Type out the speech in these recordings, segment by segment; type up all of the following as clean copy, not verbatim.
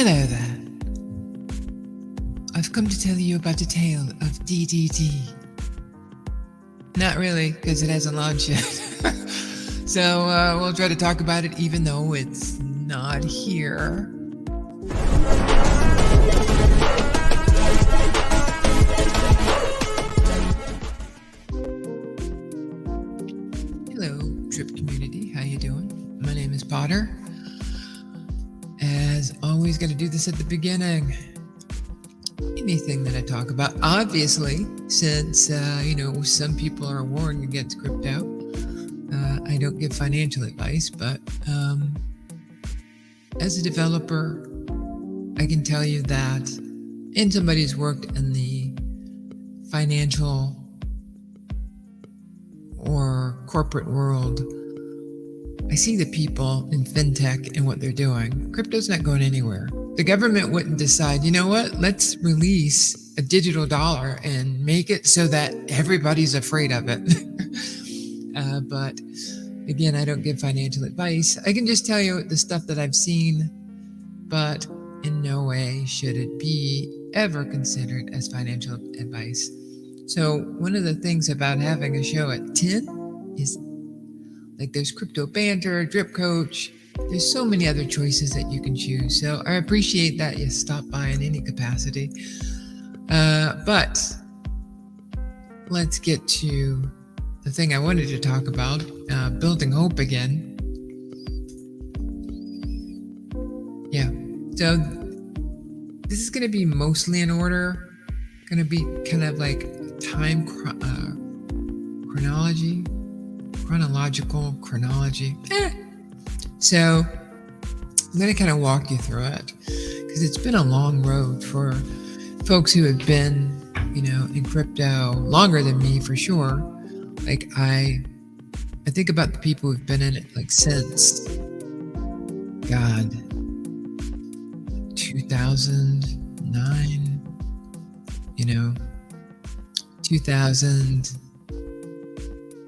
Hello there. I've come to tell you about the tale of DDD. Not really, because it hasn't launched yet. So we'll try to talk about it even though it's not here. Hello, DRIP community. How you doing? My name is Potter. As always, got to do this at the beginning. Anything that I talk about, obviously, since some people are warring against crypto, I don't give financial advice, but as a developer, I can tell you that, and somebody who's worked in the financial or corporate world, I see the people in fintech and what they're doing. Crypto's not going anywhere. The government wouldn't decide, you know what, let's release a digital dollar and make it so that everybody's afraid of it. But again, I don't give financial advice. I can just tell you the stuff that I've seen, but in no way should it be ever considered as financial advice. So one of the things about having a show at 10 is like there's Crypto Banter, Drip Coach. There's so many other choices that you can choose. So I appreciate that you stop by in any capacity. But let's get to the thing I wanted to talk about, building hope again. Yeah, so this is going to be mostly in order. Going to be kind of like time chronology. So I'm going to kind of walk you through it because it's been a long road for folks who have been, in crypto longer than me for sure. Like I think about the people who've been in it like since 2009, 2000.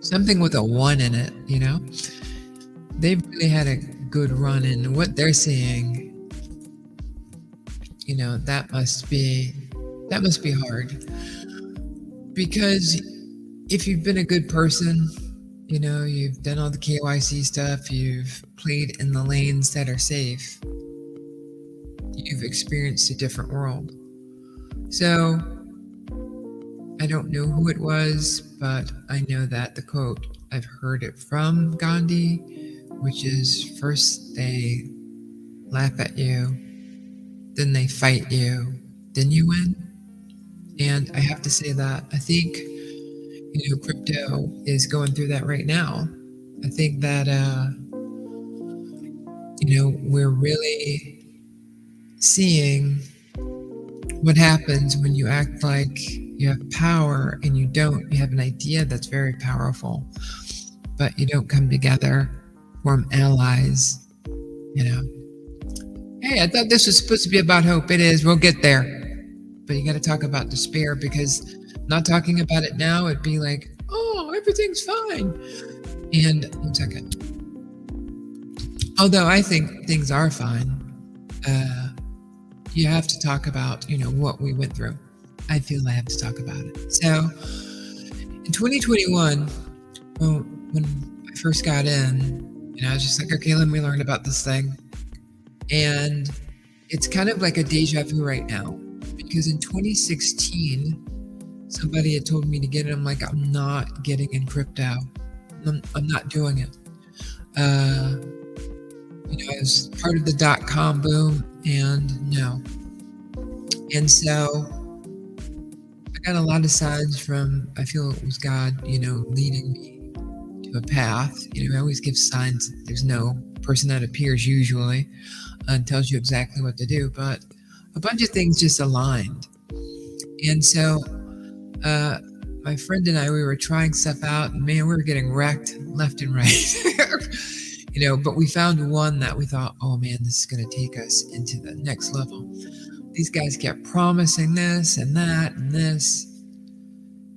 Something with a 1 in it, They've really had a good run, and what they're seeing, that must be hard. Because if you've been a good person, you've done all the KYC stuff, you've played in the lanes that are safe, you've experienced a different world. So I don't know who it was, but I know that the quote, I've heard it from Gandhi, which is first they laugh at you, then they fight you, then you win. And I have to say that I think, crypto is going through that right now. I think that, we're really seeing what happens when you act like you have power and you don't. You have an idea that's very powerful, but you don't come together, form allies, Hey, I thought this was supposed to be about hope. It is. We'll get there. But you got to talk about despair, because not talking about it now, it'd be like, oh, everything's fine. And 1 second. Although I think things are fine, you have to talk about, what we went through. I feel I have to talk about it. So in 2021, when I first got in, I was just like, okay, let me learn about this thing. And it's kind of like a deja vu right now, because in 2016, somebody had told me to get it. I'm like, I'm not getting in crypto. I'm not doing it. I was part of the .com boom, and no. And so I got a lot of signs from, I feel it was God, leading me to a path. I always give signs. There's no person that appears usually and tells you exactly what to do, but a bunch of things just aligned. And so my friend and I, we were trying stuff out, and man, we were getting wrecked left and right. But we found one that we thought, oh man, this is going to take us into the next level. These guys kept promising this and that and this.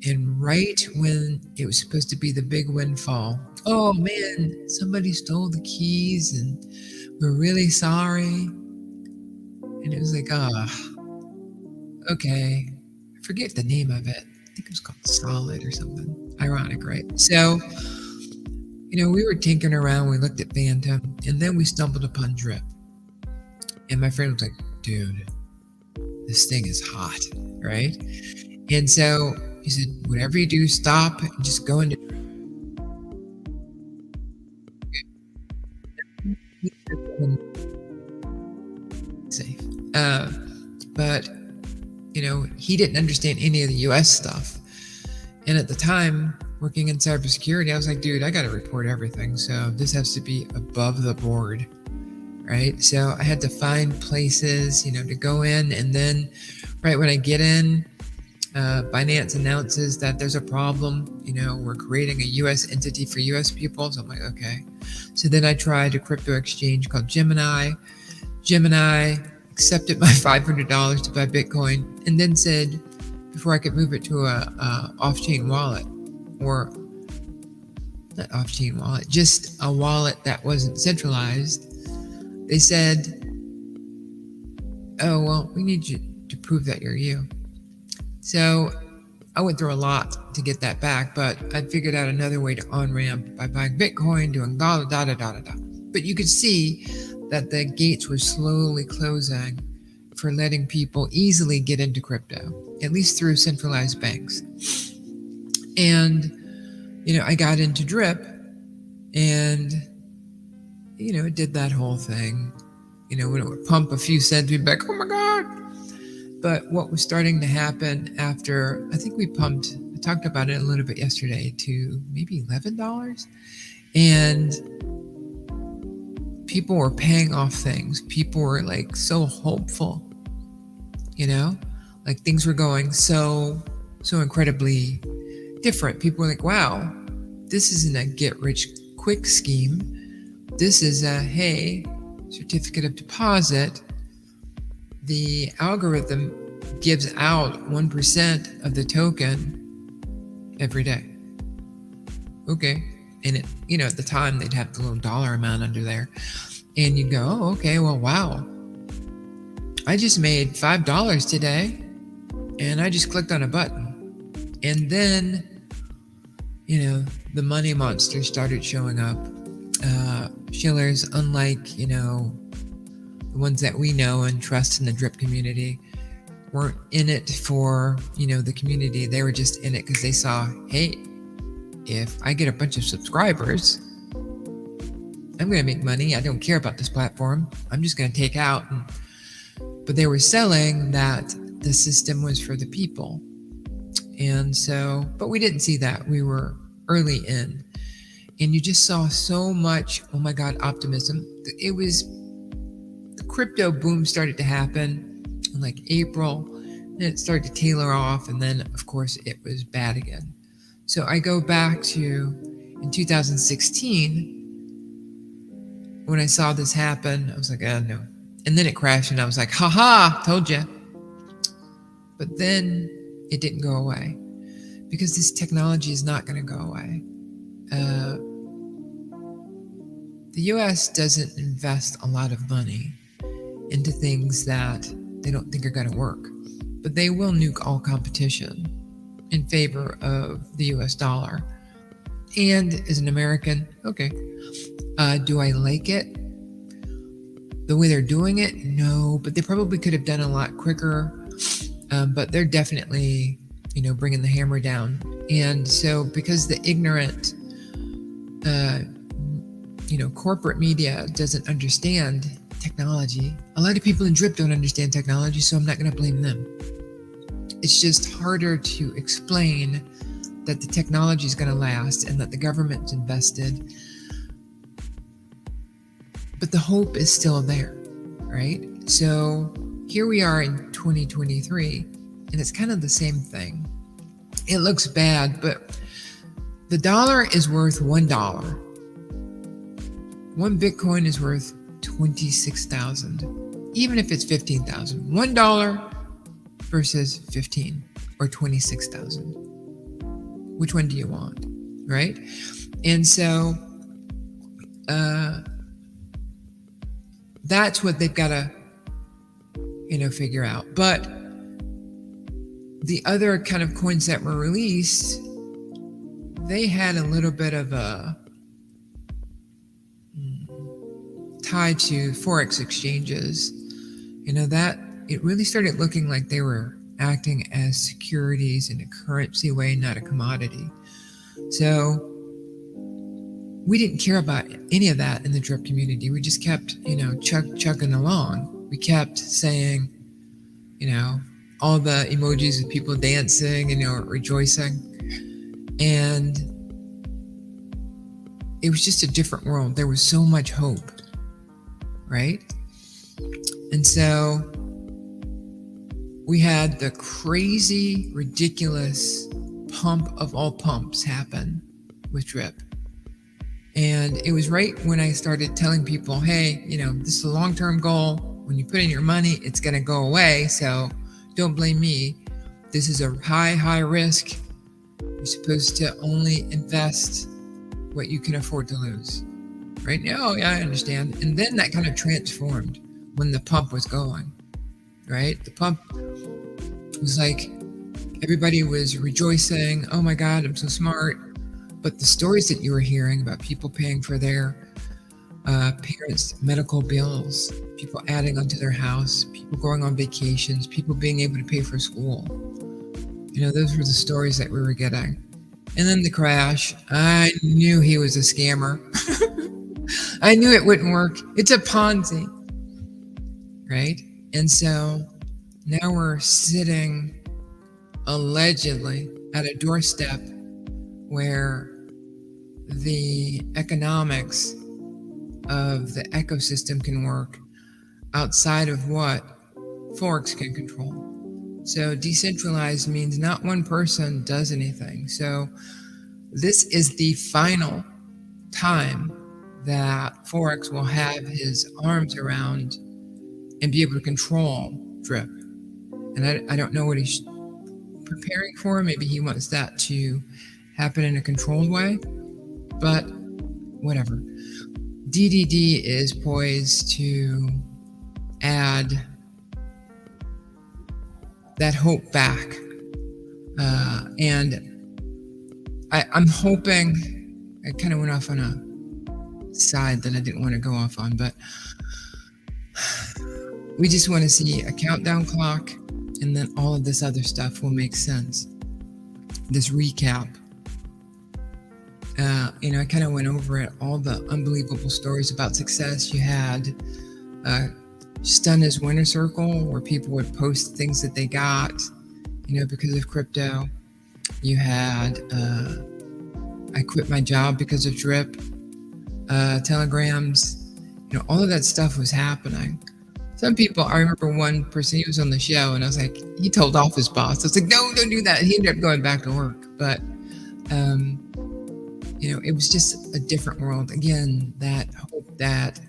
And right when it was supposed to be the big windfall, oh man, somebody stole the keys and we're really sorry. And it was like, okay. I forget the name of it. I think it was called Solid or something. Ironic, right? So, we were tinkering around. We looked at Phantom, and then we stumbled upon Drip. And my friend was like, dude, this thing is hot, right? And so he said, whatever you do, stop and just go into safe. But he didn't understand any of the US stuff. And at the time, working in cybersecurity, I was like, dude, I got to report everything. So this has to be above the board, right? So I had to find places, to go in. And then right when I get in, Binance announces that there's a problem. We're creating a US entity for US people. So I'm like, okay. So then I tried a crypto exchange called Gemini. Gemini accepted my $500 to buy Bitcoin and then said, before I could move it to a off-chain wallet, or not off-chain wallet, just a wallet that wasn't centralized, they said, oh, well, we need you to prove that you're you. So I went through a lot to get that back, but I figured out another way to on-ramp by buying Bitcoin, doing da-da-da-da-da-da. But you could see that the gates were slowly closing for letting people easily get into crypto, at least through centralized banks. And, I got into Drip, and, it did that whole thing. When it would pump a few cents, we'd be like, oh my God. But what was starting to happen after, I think I talked about it a little bit yesterday, to maybe $11. And people were paying off things. People were like so hopeful, like things were going so incredibly different. People were like, wow, this isn't a get rich quick scheme. This is a, hey, certificate of deposit. The algorithm gives out 1% of the token every day. Okay. And it, at the time they'd have the little dollar amount under there. And you go, oh, okay, well, wow. I just made $5 today, and I just clicked on a button. And then, the money monsters started showing up. Shillers, unlike, the ones that we know and trust in the drip community, weren't in it for, the community. They were just in it because they saw, hey, if I get a bunch of subscribers, I'm going to make money. I don't care about this platform. I'm just going to take out. But they were selling that the system was for the people. And so, but we didn't see that. We were early in. And you just saw so much, oh my God, optimism. The crypto boom started to happen in like April. And it started to tailor off. And then, of course, it was bad again. So I go back to in 2016, when I saw this happen, I was like, oh no. And then it crashed and I was like, haha, told you. But then it didn't go away because this technology is not going to go away. The US doesn't invest a lot of money into things that they don't think are going to work, but they will nuke all competition in favor of the US dollar. And as an American, okay, do I like it? The way they're doing it? No, but they probably could have done a lot quicker. But they're definitely, bringing the hammer down. And so because the ignorant, corporate media doesn't understand technology, a lot of people in Drip don't understand technology, so I'm not going to blame them. It's just harder to explain that the technology is going to last and that the government's invested. But the hope is still there, right? So here we are in 2023, and it's kind of the same thing. It looks bad, but the dollar is worth $1. One Bitcoin is worth 26,000, even if it's 15,000. $1 versus 15 or 26,000. Which one do you want, right? And so that's what they've got to figure out. But the other kind of coins that were released, they had a little bit of a tie to Forex exchanges. That it really started looking like they were acting as securities in a currency way, not a commodity. So we didn't care about any of that in the DRIP community. We just kept, chugging along. We kept saying, all the emojis of people dancing and, rejoicing. And it was just a different world. There was so much hope, right? And so we had the crazy, ridiculous pump of all pumps happen with DRIP. And it was right when I started telling people, hey, this is a long-term goal. When you put in your money, it's going to go away. So don't blame me. This is a high risk. You're supposed to only invest what you can afford to lose. Right? Oh, yeah, I understand. And then that kind of transformed when the pump was going. Right? The pump was like everybody was rejoicing. Oh my God, I'm so smart. But the stories that you were hearing about people paying for their parents' medical bills, people adding onto their house, people going on vacations, people being able to pay for school. Those were the stories that we were getting. And then the crash, I knew he was a scammer. I knew it wouldn't work. It's a Ponzi, right? And so now we're sitting allegedly at a doorstep where the economics of the ecosystem can work outside of what Forex can control. So decentralized means not one person does anything. So this is the final time that Forex will have his arms around and be able to control DRIP. And I don't know what he's preparing for. Maybe he wants that to happen in a controlled way, but whatever. DDD is poised to add that hope back. And I'm hoping, I kind of went off on a side that I didn't want to go off on, but we just want to see a countdown clock, and then all of this other stuff will make sense. This recap. I kind of went over it, all the unbelievable stories about success. You had Stunner's Winner Circle, where people would post things that they got, because of crypto. You had I quit my job because of DRIP, telegrams, all of that stuff was happening. Some people, I remember one person, he was on the show, and I was like, he told off his boss. I was like, no, don't do that. He ended up going back to work. But, it was just a different world. Again, that hope, that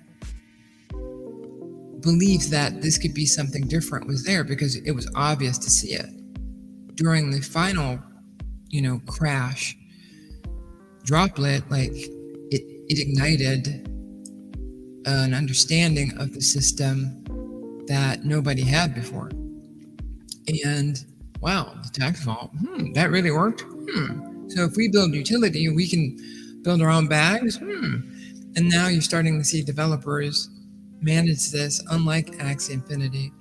belief that this could be something different was there because it was obvious to see it. During the final, crash, droplet, like it ignited an understanding of the system that nobody had before. And wow, the tax vault, that really worked. So if we build utility, we can build our own bags. And now you're starting to see developers manage this, unlike Axie Infinity,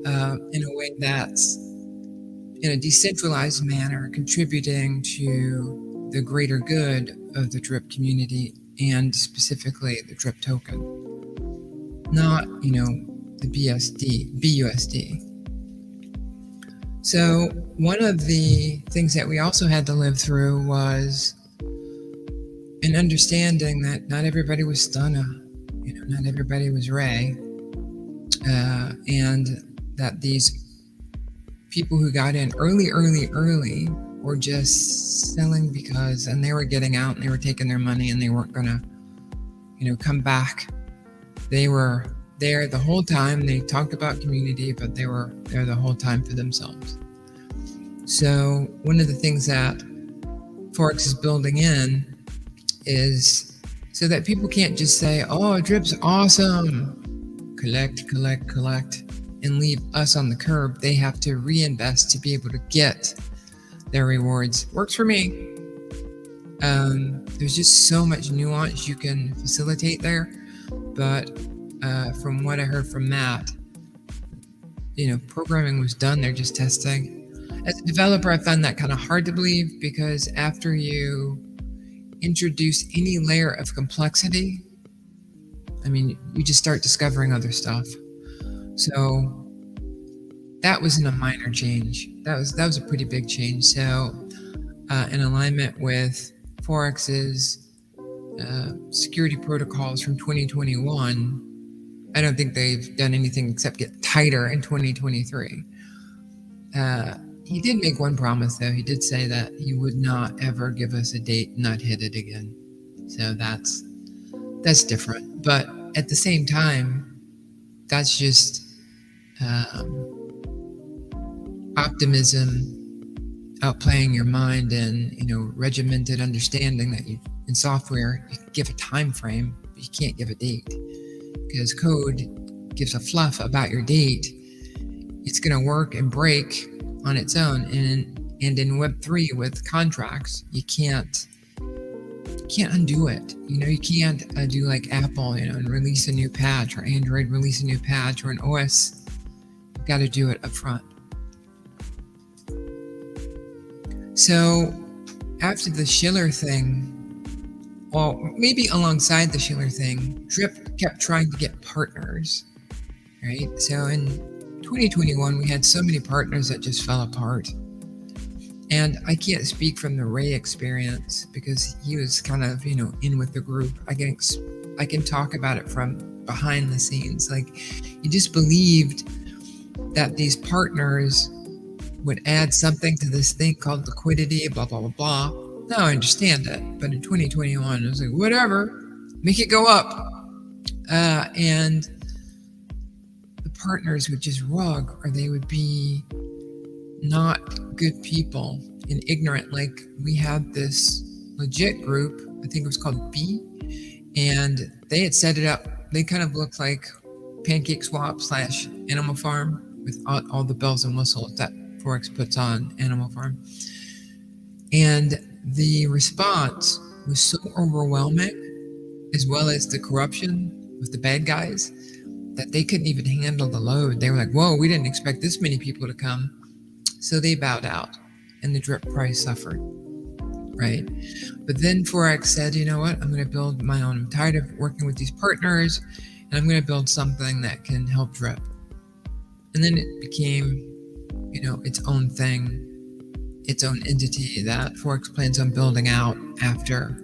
in a way that's in a decentralized manner, contributing to the greater good of the DRIP community and specifically the DRIP token, not, the BUSD. So one of the things that we also had to live through was an understanding that not everybody was Stunner, not everybody was Ray, and that these people who got in early were just selling because, and they were getting out and they were taking their money and they weren't gonna, come back. They were there the whole time. They talked about community, but they were there the whole time for themselves. So one of the things that Forex is building in is so that people can't just say, oh, DRIP's awesome. Collect. and leave us on the curb. They have to reinvest to be able to get their rewards. Works for me. There's just so much nuance you can facilitate there. But from what I heard from Matt, programming was done. They're just testing. As a developer, I found that kind of hard to believe, because after you introduce any layer of complexity, you just start discovering other stuff. So that wasn't a minor change. That was a pretty big change. So in alignment with Forex's security protocols from 2021, I don't think they've done anything except get tighter in 2023. He did make one promise, though. He did say that he would not ever give us a date and not hit it again. So that's different. But at the same time, that's just optimism outplaying your mind, and regimented understanding that in software you can give a time frame, but you can't give a date, because code gives a fluff about your date. It's going to work and break on its own, and in Web3 with contracts, you can't undo it. You can't do like Apple, and release a new patch, or Android release a new patch, or an OS. You've got to do it up front. So after the Shiller thing, well, maybe alongside the Shiller thing, DRIP kept trying to get partners, right? So in 2021, we had so many partners that just fell apart. And I can't speak from the Ray experience, because he was kind of, in with the group. I can talk about it from behind the scenes. Like, he just believed that these partners would add something to this thing called liquidity, blah, blah, blah, blah. Now I understand it. But in 2021, I was like, whatever, make it go up. And the partners would just rug, or they would be not good people and ignorant. Like, we had this legit group, I think it was called B, and they had set it up. They kind of looked like Pancake Swap / Animal Farm, with all the bells and whistles that Forex puts on Animal Farm. And the response was so overwhelming, as well as the corruption with the bad guys, that they couldn't even handle the load. They were like, whoa, we didn't expect this many people to come. So they bowed out, and the DRIP price suffered, right? But then Forex said, you know what, I'm going to build my own. I'm tired of working with these partners, and I'm going to build something that can help DRIP. And then it became, its own thing, its own entity that Forex plans on building out after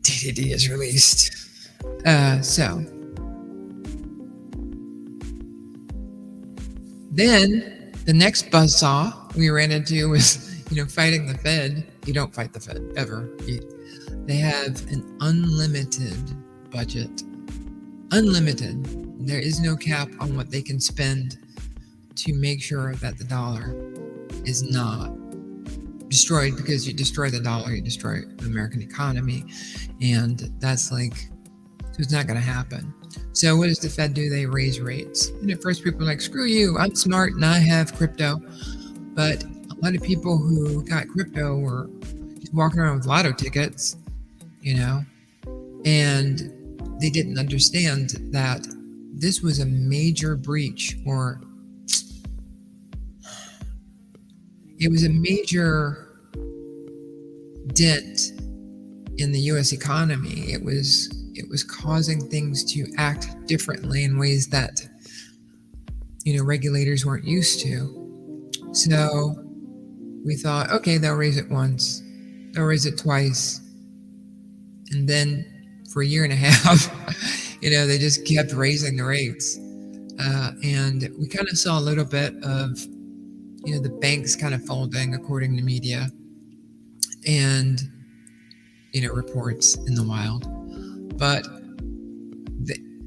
DDD is released. So then the next buzzsaw we ran into was, fighting the Fed. You don't fight the Fed, ever. They have an unlimited budget. Unlimited. There is no cap on what they can spend to make sure that the dollar is not destroyed, because you destroy the dollar, you destroy the American economy. And that's so it's not going to happen. So what does the Fed do? They raise rates. And at first people are like, screw you, I'm smart and I have crypto. But a lot of people who got crypto were just walking around with lotto tickets, and they didn't understand that this was a major breach, or it was a major dent in the U.S. economy. It was causing things to act differently in ways that, regulators weren't used to. So we thought, okay, they'll raise it once, they'll raise it twice. And then for a year and a half, they just kept raising the rates. And we kind of saw a little bit of, the banks kind of folding, according to media and, reports in the wild. But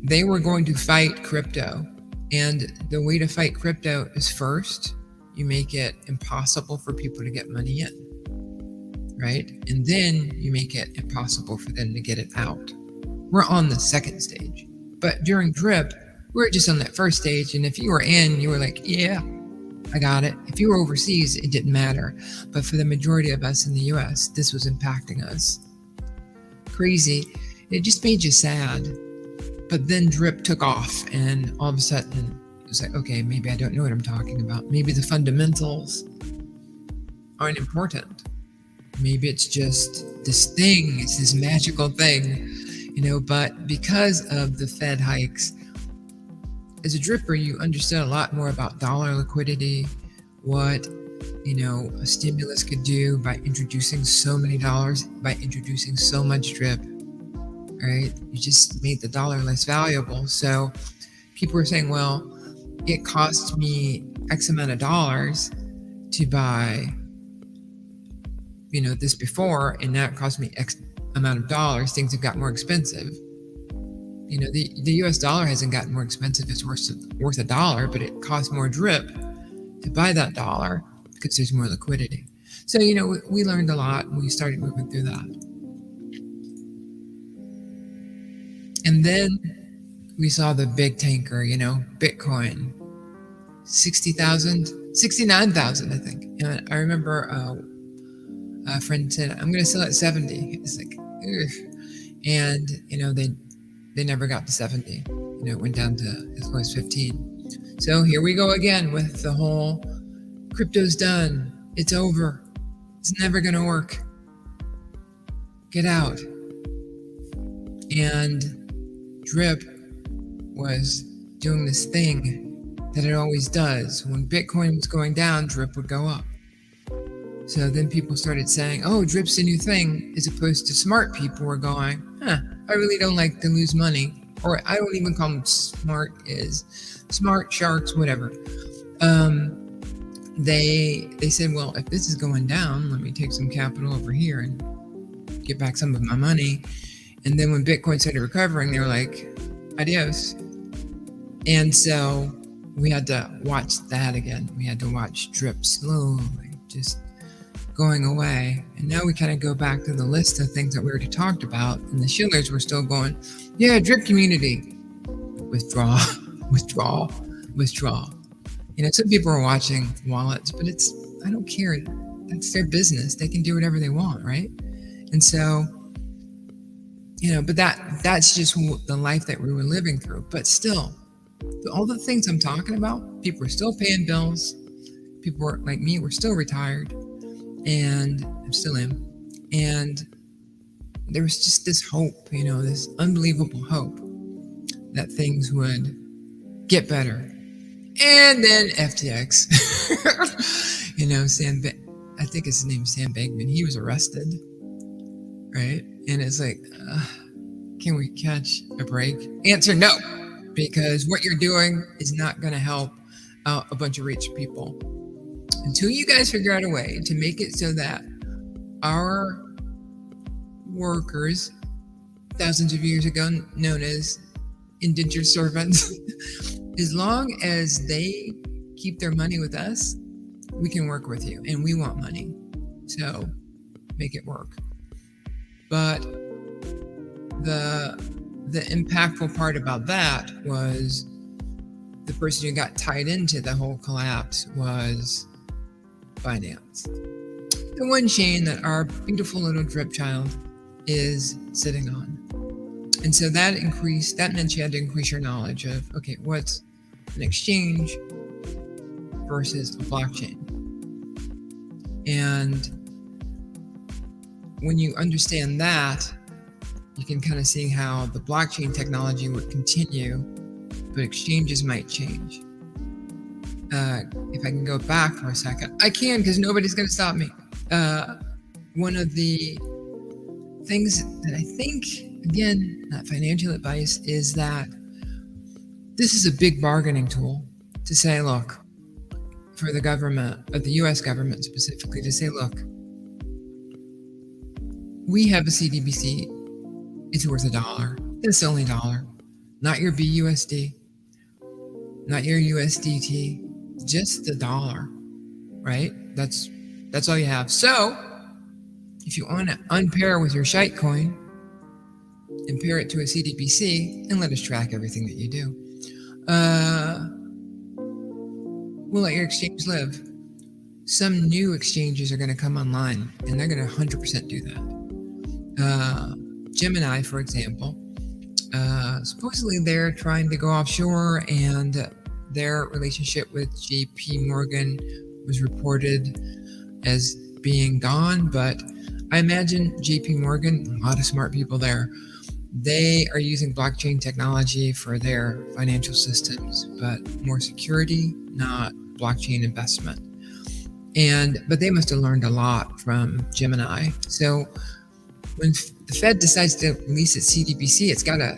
they were going to fight crypto. And the way to fight crypto is, first, you make it impossible for people to get money in, right? And then you make it impossible for them to get it out. We're on the second stage. But during DRIP, we're just on that first stage. And if you were in, you were like, yeah, I got it. If you were overseas, it didn't matter. But for the majority of us in the US, this was impacting us. Crazy. It just made you sad. But then DRIP took off, and all of a sudden, it was like, okay, maybe I don't know what I'm talking about. Maybe the fundamentals aren't important. Maybe it's just this thing, it's this magical thing, but because of the Fed hikes, as a dripper, you understood a lot more about dollar liquidity, what, a stimulus could do by introducing so many dollars, by introducing so much drip, right? You just made the dollar less valuable. So people were saying, well, it cost me X amount of dollars to buy, this before, and now it cost me X amount of dollars. Things have got more expensive. The US dollar hasn't gotten more expensive. It's worth a dollar, but it costs more drip to buy that dollar because there's more liquidity. So, we learned a lot, and we started moving through that. And then we saw the big tanker, Bitcoin, 60,000, 69,000, I think. And I remember a friend said, I'm going to sell at 70. It's like, ugh. And, they never got to 70. It went down to as low as 15. So here we go again with the whole crypto's done. It's over. It's never going to work. Get out. And DRIP was doing this thing that it always does. When Bitcoin was going down, DRIP would go up. So then people started saying, oh, DRIP's a new thing, as opposed to smart people were going, I really don't like to lose money. Or I don't even call them smart, is smart sharks, whatever. They said, well, if this is going down, let me take some capital over here and get back some of my money. And then when Bitcoin started recovering, they were like, adios. And so we had to watch that again. We had to watch DRIP slowly just going away. And now we kind of go back to the list of things that we already talked about. And the Shillers were still going, yeah, DRIP community. Withdraw, withdraw, withdraw. Some people are watching wallets, but I don't care. That's their business. They can do whatever they want, right? And so, but that's just the life that we were living through. But still, all the things I'm talking about, people are still paying bills. People were like me, were still retired. And I still am. And there was just this hope, this unbelievable hope that things would get better. And then FTX, I think his name's Sam Bankman. He was arrested, right? And it's like, can we catch a break? Answer no, because what you're doing is not going to help a bunch of rich people. Until you guys figure out a way to make it so that our workers, thousands of years ago known as indentured servants, as long as they keep their money with us, we can work with you, and we want money. So make it work. But the impactful part about that was the person who got tied into the whole collapse was Binance, the one chain that our beautiful little drip child is sitting on. And so that meant you had to increase your knowledge of, okay, what's an exchange versus a blockchain. And when you understand that, you can kind of see how the blockchain technology would continue, but exchanges might change. If I can go back for a second, I can, because nobody's going to stop me. One of the things that I think, again, not financial advice, is that this is a big bargaining tool to say, look, for the government, of the US government specifically, to say, look, we have a CDBC, it's worth $1. It's the only dollar. Not your BUSD, not your USDT, just the dollar, right? That's all you have. So if you want to unpair with your shite coin and pair it to a CDBC, and let us track everything that you do. We'll let your exchange live. Some new exchanges are going to come online, and they're going to 100% do that. Gemini, for example, supposedly they're trying to go offshore, and their relationship with JP Morgan was reported as being gone. But I imagine JP Morgan, a lot of smart people there, they are using blockchain technology for their financial systems, but more security, not blockchain investment. But they must have learned a lot from Gemini. So when the Fed decides to release its CDBC, it's got to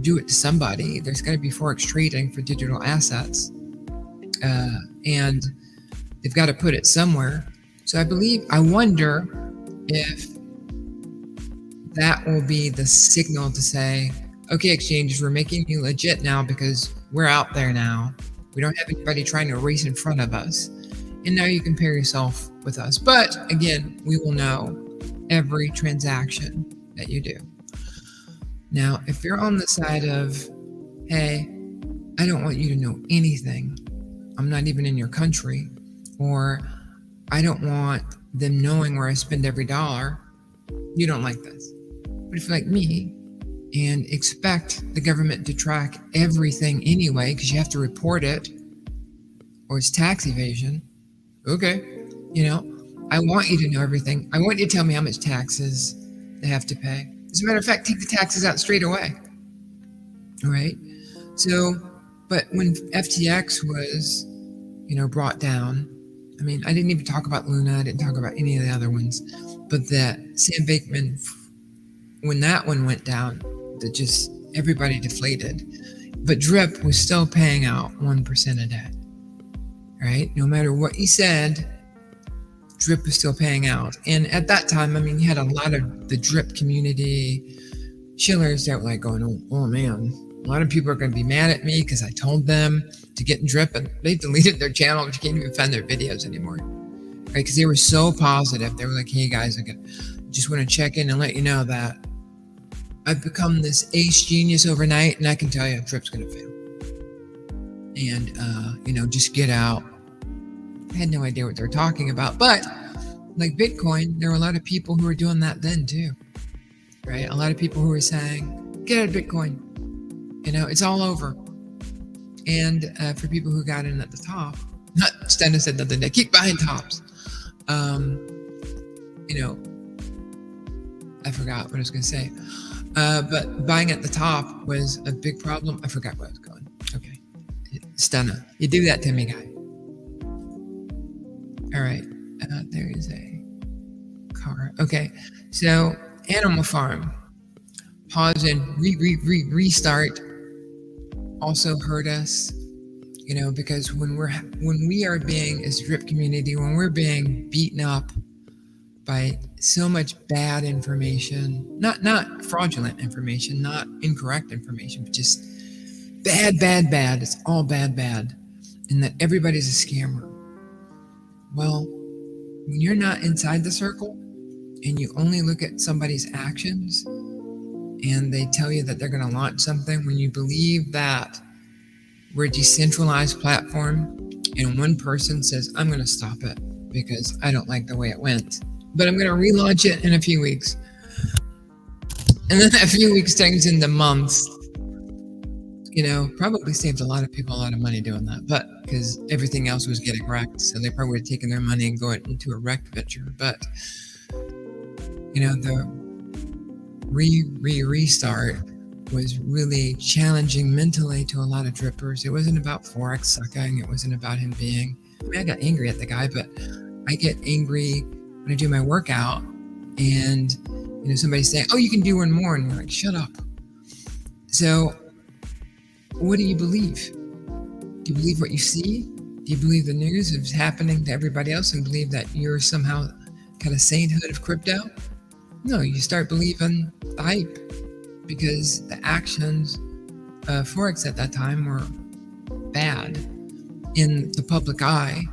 do it to somebody. There's got to be Forex trading for digital assets. And they've got to put it somewhere. So I wonder if that will be the signal to say, okay, exchanges, we're making you legit now because we're out there now. We don't have anybody trying to race in front of us. And now you compare yourself with us. But again, we will know every transaction that you do. Now, if you're on the side of, hey, I don't want you to know anything, I'm not even in your country, or I don't want them knowing where I spend every dollar, you don't like this. But if you're like me and expect the government to track everything anyway, because you have to report it, or it's tax evasion, okay, I want you to know everything. I want you to tell me how much taxes they have to pay. As a matter of fact, take the taxes out straight away. All right. So, but when FTX was, brought down, I mean, I didn't even talk about Luna. I didn't talk about any of the other ones, but that Sam Bankman, when that one went down, that just everybody deflated. But DRIP was still paying out 1% a day. Right? No matter what he said, DRIP was still paying out. And at that time, I mean, you had a lot of the DRIP community shillers that were like going, oh man, a lot of people are going to be mad at me because I told them to get in DRIP, and they deleted their channel, but you can't even find their videos anymore. Right? Because they were so positive. They were like, hey guys, I just want to check in and let you know that I've become this ace genius overnight, and I can tell you DRIP's going to fail. And, just get out. I had no idea what they were talking about. But like Bitcoin, there were a lot of people who were doing that then too, right? A lot of people who were saying, get out of Bitcoin. It's all over. And for people who got in at the top, Stena said the other day, keep buying tops. I forgot what I was going to say. But buying at the top was a big problem. I forgot where I was going. Okay. Stena, you do that to me, guy. All right. There is a car. Okay. So Animal Farm, pause and restart also hurt us, because when we are being, as DRIP community, when we're being beaten up by so much bad information, not fraudulent information, not incorrect information, but just bad. It's all bad. And that everybody's a scammer. Well, when you're not inside the circle and you only look at somebody's actions and they tell you that they're going to launch something, when you believe that we're a decentralized platform and one person says, I'm going to stop it because I don't like the way it went, but I'm going to relaunch it in a few weeks. And then a few weeks turns into months. Probably saved a lot of people a lot of money doing that, but because everything else was getting wrecked, so they probably would have taken their money and going into a wrecked venture. But the restart was really challenging mentally to a lot of drippers. It wasn't about Forex sucking. It wasn't about him being. I got angry at the guy, but I get angry when I do my workout and somebody's saying, "Oh, you can do one more," and you're like, "Shut up." So, what do you believe? Do you believe what you see? Do you believe the news is happening to everybody else and believe that you're somehow kind of sainthood of crypto? No, you start believing the hype because the actions of Forex at that time were bad in the public eye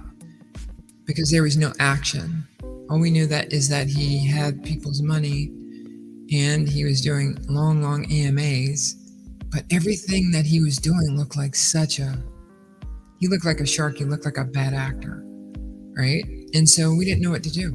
because there was no action. All we knew is that he had people's money and he was doing long AMAs But everything that he was doing looked like he looked like a shark. He looked like a bad actor, right? And so we didn't know what to do,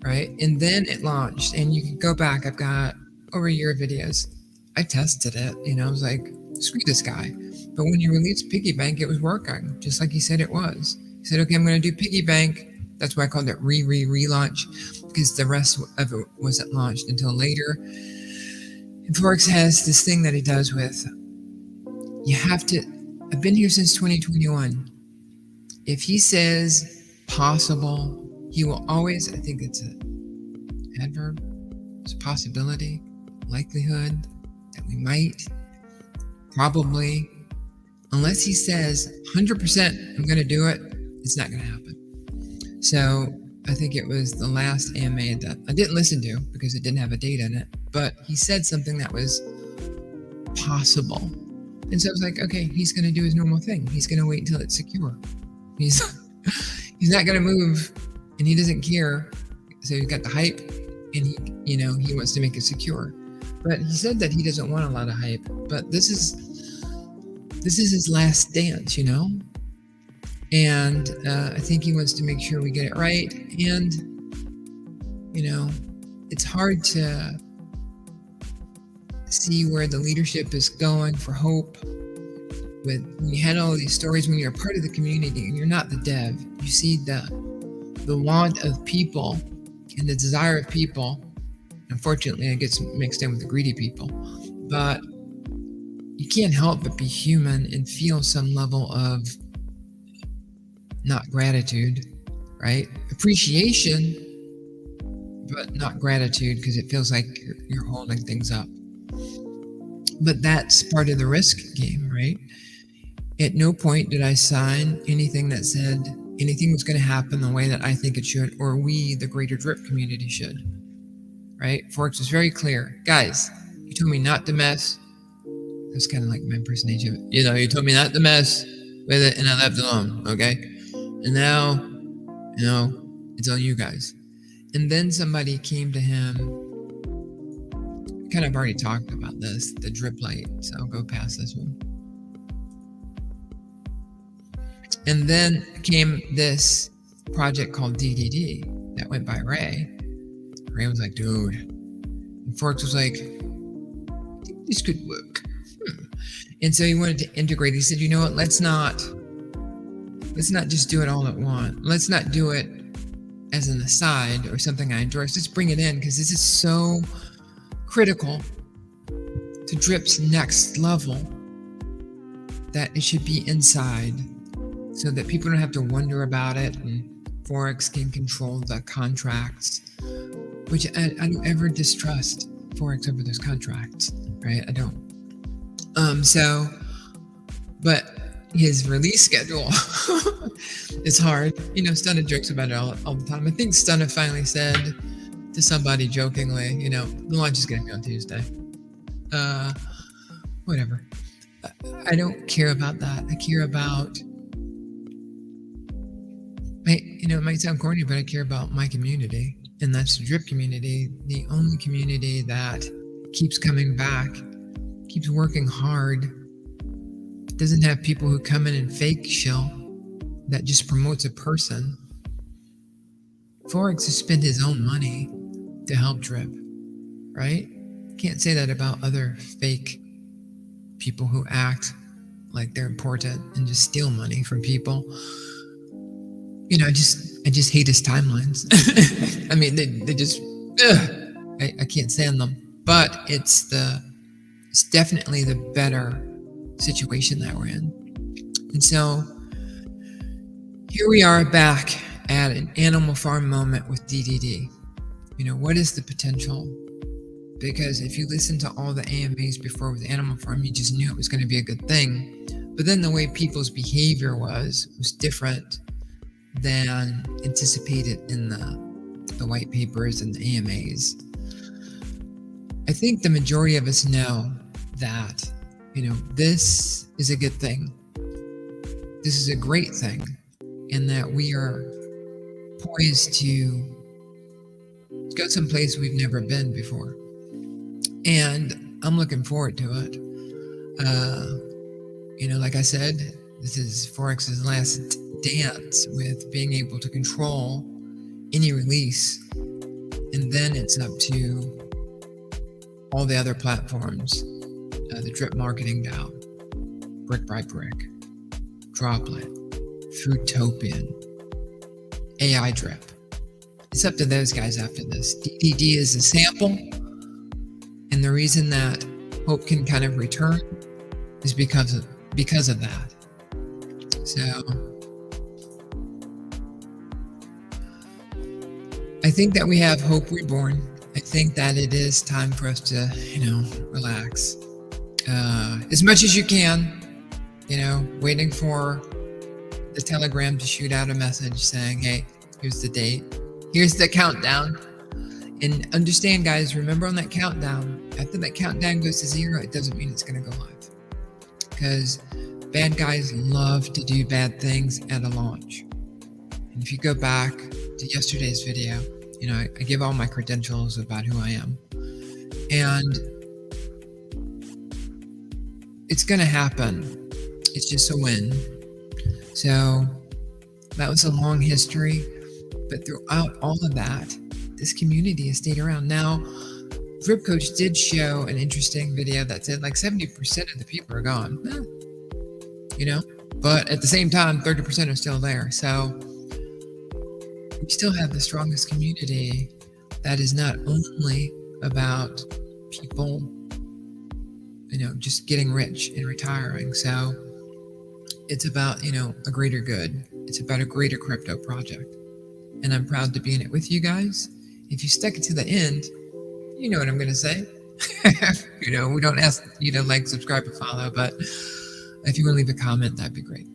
right? And then it launched, and you can go back. I've got over a year of videos. I tested it, I was like, screw this guy. But when he released Piggy Bank, it was working, just like he said it was. He said, okay, I'm going to do Piggy Bank. That's why I called it relaunch, because the rest of it wasn't launched until later. And Forex has this thing that he does with, I've been here since 2021. If he says possible, he will always, I think it's an adverb, it's a possibility, likelihood, that we might, probably, unless he says 100% I'm going to do it, it's not going to happen. So I think it was the last AMA that I didn't listen to because it didn't have a date in it, but he said something that was possible. And so I was like, okay, he's going to do his normal thing. He's going to wait until it's secure. He's not going to move, and he doesn't care. So he's got the hype, and he wants to make it secure. But he said that he doesn't want a lot of hype. But this is his last dance, And I think he wants to make sure we get it right. And it's hard to see where the leadership is going for hope. When you had all these stories, when you're a part of the community and you're not the dev, you see the want of people and the desire of people. Unfortunately, it gets mixed in with the greedy people. But you can't help but be human and feel some level of not gratitude, right? Appreciation, but not gratitude, because it feels like you're holding things up. But that's part of the risk game, right? At no point did I sign anything that said anything was going to happen the way that I think it should, or we, the greater DRIP community, should, right? Forex was very clear. Guys, you told me not to mess. That's kind of like my impersonation of it. You told me not to mess with it, and I left it alone, okay? And now, it's on you guys. And then somebody came to him. Kind of already talked about this, the drip light, so I'll go past this one. And then came this project called DDD that went by Ray. Ray was like, dude. And Forex was like, I think this could work. And so he wanted to integrate. He said, you know what, let's not just do it all at once. Let's not do it as an aside or something I endorse. Let's bring it in, because this is so critical to DRIP's next level that it should be inside, so that people don't have to wonder about it, and Forex can control the contracts, which I don't ever distrust Forex over those contracts, right? I don't. But his release schedule is hard. Stunna jokes about it all the time. I think Stunna finally said to somebody jokingly, the launch is going to be on Tuesday. Whatever. I don't care about that. I care about, it might sound corny, but I care about my community, and that's the DRIP community, the only community that keeps coming back, keeps working hard, doesn't have people who come in and fake shill that just promotes a person. Forex has spent his own money to help DRIP, right? Can't say that about other fake people who act like they're important and just steal money from people. I just hate his timelines. I mean, they just, I can't stand them. But it's definitely the better situation that we're in. And so here we are back at an Animal Farm moment with DDD. What is the potential? Because if you listen to all the AMAs before with Animal Farm, you just knew it was going to be a good thing. But then the way people's behavior was different than anticipated in the white papers and the AMAs. I think the majority of us know that, this is a good thing. This is a great thing, and that we are poised to go someplace we've never been before. And I'm looking forward to it. Like I said, this is Forex's last dance with being able to control any release, and then it's up to all the other platforms, the drip marketing DAO, Brick by Brick, Droplet, Foodtopian, AI Drip. It's up to those guys after this. DDD is a sample, and the reason that hope can kind of return is because of that. So I think that we have hope reborn. I think that it is time for us to, relax. As much as you can, waiting for the Telegram to shoot out a message saying, hey, here's the date. Here's the countdown. And understand, guys, remember on that countdown, after that countdown goes to 0, it doesn't mean it's going to go live. Because bad guys love to do bad things at a launch. And if you go back to yesterday's video, I give all my credentials about who I am. And it's going to happen. It's just a win. So that was a long history. But throughout all of that, this community has stayed around. Now, Drip Coach did show an interesting video that said like 70% of the people are gone. But at the same time, 30% are still there. So we still have the strongest community that is not only about people, just getting rich and retiring. So it's about, a greater good. It's about a greater crypto project. And I'm proud to be in it with you guys. If you stuck it to the end, you know what I'm going to say. We don't ask you to like, subscribe, or follow, but if you want to leave a comment, that'd be great.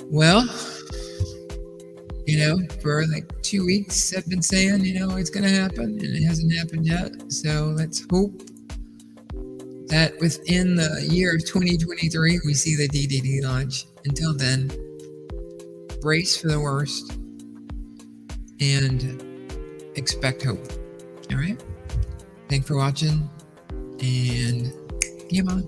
Well, for like 2 weeks, I've been saying, it's going to happen, and it hasn't happened yet. So let's hope that within the year of 2023, we see the DDD launch. Until then, brace for the worst and expect hope. All right? Thanks for watching, and game on.